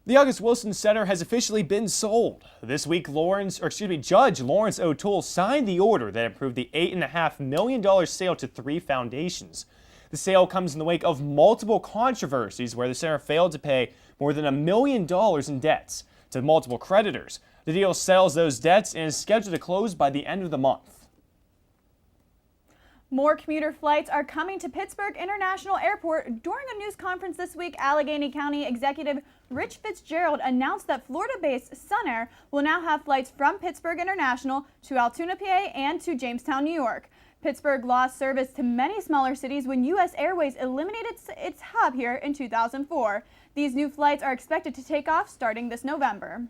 The August Wilson Center has officially been sold. This week, Judge Lawrence O'Toole signed the order that approved the $8.5 million sale to 3 foundations. The sale comes in the wake of multiple controversies where the center failed to pay more than $1 million in debts to multiple creditors. The deal settles those debts and is scheduled to close by the end of the month. More commuter flights are coming to Pittsburgh International Airport. During a news conference this week, Allegheny County Executive Rich Fitzgerald announced that Florida-based Sun Air will now have flights from Pittsburgh International to Altoona, PA, and to Jamestown, New York. Pittsburgh lost service to many smaller cities when U.S. Airways eliminated its hub here in 2004. These new flights are expected to take off starting this November.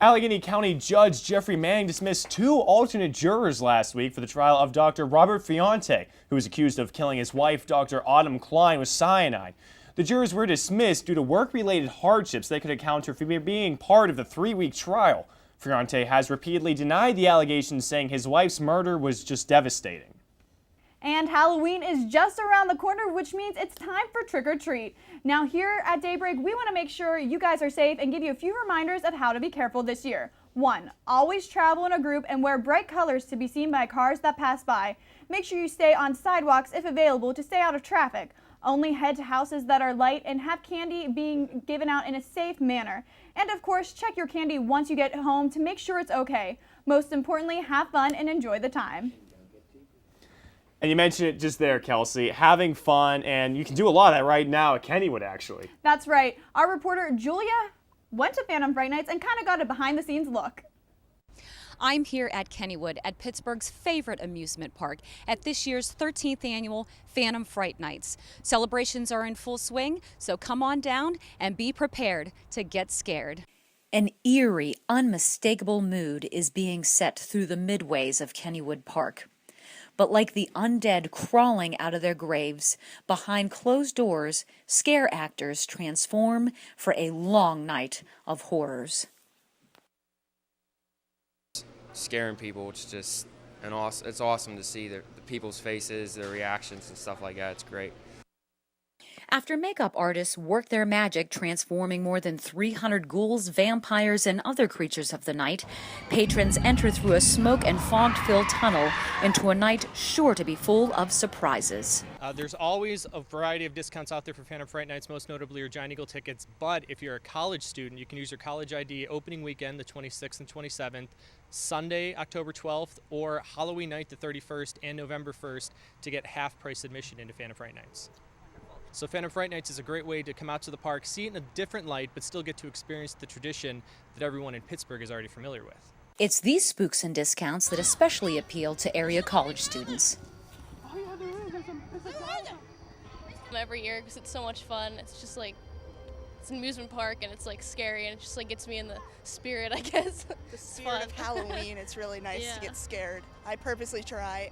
Allegheny County Judge Jeffrey Manning dismissed 2 alternate jurors last week for the trial of Dr. Robert Fiante, who was accused of killing his wife, Dr. Autumn Klein, with cyanide. The jurors were dismissed due to work-related hardships they could encounter for being part of the 3-week trial. Fiante has repeatedly denied the allegations, saying his wife's murder was just devastating. And Halloween is just around the corner, which means it's time for trick or treat. Now here at Daybreak, we want to make sure you guys are safe and give you a few reminders of how to be careful this year. 1. Always travel in a group and wear bright colors to be seen by cars that pass by. Make sure you stay on sidewalks if available to stay out of traffic. Only head to houses that are light and have candy being given out in a safe manner. And of course, check your candy once you get home to make sure it's okay. Most importantly, have fun and enjoy the time. And you mentioned it just there, Kelsey, having fun, and you can do a lot of that right now at Kennywood, actually. That's right. Our reporter, Julia, went to Phantom Fright Nights and kind of got a behind-the-scenes look. I'm here at Kennywood at Pittsburgh's favorite amusement park at this year's 13th annual Phantom Fright Nights. Celebrations are in full swing, so come on down and be prepared to get scared. An eerie, unmistakable mood is being set through the midways of Kennywood Park. But like the undead crawling out of their graves, behind closed doors, scare actors transform for a long night of horrors. Scaring people, it's just it's awesome to see the people's faces, their reactions and stuff like that. It's great. After makeup artists work their magic transforming more than 300 ghouls, vampires, and other creatures of the night, patrons enter through a smoke and fog-filled tunnel into a night sure to be full of surprises. There's always a variety of discounts out there for Phantom Fright Nights, most notably your Giant Eagle tickets. But if you're a college student, you can use your college ID opening weekend, the 26th and 27th, Sunday, October 12th, or Halloween night, the 31st, and November 1st to get half-price admission into Phantom Fright Nights. So Phantom Fright Nights is a great way to come out to the park, see it in a different light, but still get to experience the tradition that everyone in Pittsburgh is already familiar with. It's these spooks and discounts that especially appeal to area college students. Every year because it's so much fun. It's just like, it's an amusement park and it's like scary and it just like gets me in the spirit, I guess. The spirit of Halloween, it's really nice to get scared. I purposely try.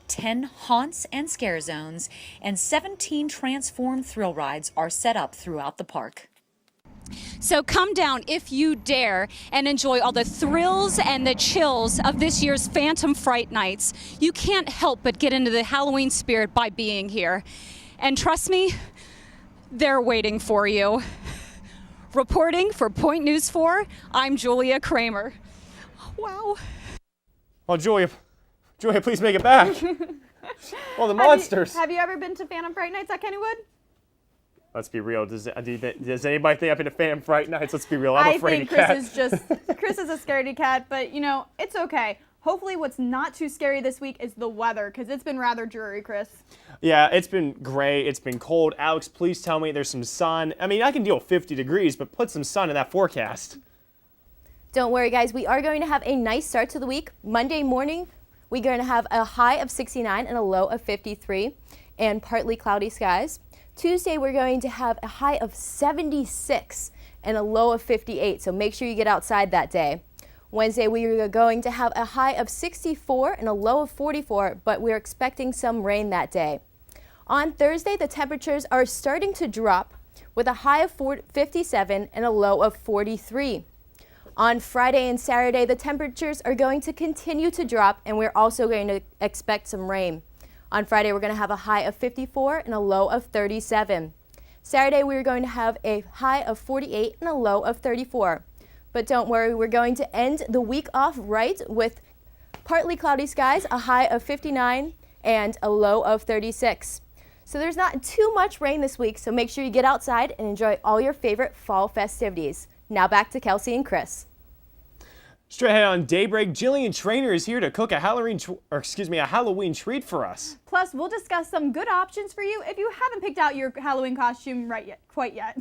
10 haunts and scare zones and 17 transform thrill rides are set up throughout the park. So come down if you dare and enjoy all the thrills and the chills of this year's Phantom Fright Nights. You can't help but get into the Halloween spirit by being here. And trust me, they're waiting for you. Reporting for Point News 4, I'm Julia Kramer. Wow. Well, Julia, please make it back. Well, the monsters. Have you ever been to Phantom Fright Nights at Kennywood? Let's be real. Does anybody think I've been to Phantom Fright Nights? Let's be real. I'm a fraidy cat. Chris is a scaredy cat, but you know, it's okay. Hopefully what's not too scary this week is the weather, because it's been rather dreary, Chris. Yeah, it's been gray. It's been cold. Alex, please tell me there's some sun. I mean, I can deal with 50 degrees, but put some sun in that forecast. Don't worry, guys. We are going to have a nice start to the week. Monday morning, we're going to have a high of 69 and a low of 53 and partly cloudy skies. Tuesday, we're going to have a high of 76 and a low of 58, so make sure you get outside that day. Wednesday, we are going to have a high of 64 and a low of 44, but we're expecting some rain that day. On Thursday, the temperatures are starting to drop with a high of 57 and a low of 43. On Friday and Saturday, the temperatures are going to continue to drop, and we're also going to expect some rain. On Friday, we're going to have a high of 54 and a low of 37. Saturday, we're going to have a high of 48 and a low of 34. But don't worry, we're going to end the week off right with partly cloudy skies, a high of 59 and a low of 36. So there's not too much rain this week, so make sure you get outside and enjoy all your favorite fall festivities. Now back to Kelsey and Chris. Straight ahead on Daybreak, Jillian Trainer is here to cook a Halloween treat for us. Plus, we'll discuss some good options for you if you haven't picked out your Halloween costume quite yet.